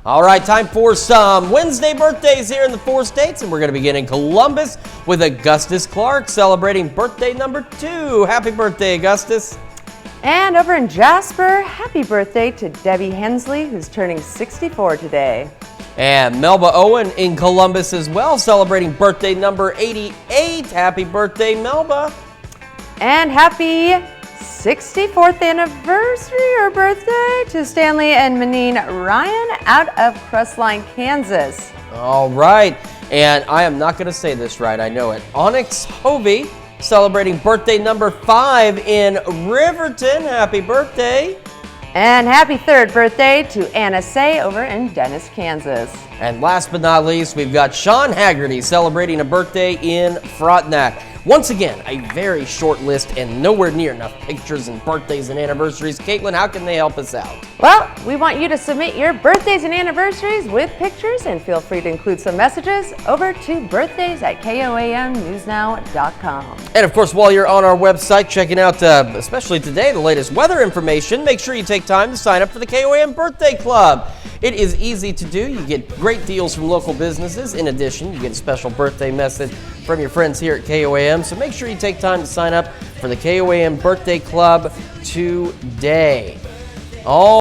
All right, time for some Wednesday birthdays here in the 4 states, and we're going to begin in Columbus with Augustus Clark celebrating birthday number 2. Happy birthday, Augustus. And over in Jasper, happy birthday to Debbie Hensley, who's turning 64 today. And Melba Owen in Columbus as well, celebrating birthday number 88. Happy birthday, Melba. And happy 64th anniversary or birthday to Stanley and Manine Ryan out of Crestline, Kansas. All right, and I am not going to say this right, I know it. Onyx Hovey celebrating birthday number 5 in Riverton. Happy birthday. And happy 3rd birthday to Anna Say over in Dennis, Kansas. And last but not least, we've got Sean Haggerty celebrating a birthday in Frontenac. Once again, a very short list and nowhere near enough pictures and birthdays and anniversaries. Caitlin, how can they help us out? Well, we want you to submit your birthdays and anniversaries with pictures, and feel free to include some messages over to birthdays@koamnewsnow.com. And of course, while you're on our website checking out, especially today, the latest weather information, make sure you take time to sign up for the KOAM Birthday Club. It is easy to do. You get great deals from local businesses. In addition, you get a special birthday message from your friends here at KOAM. So make sure you take time to sign up for the KOAM Birthday Club today. All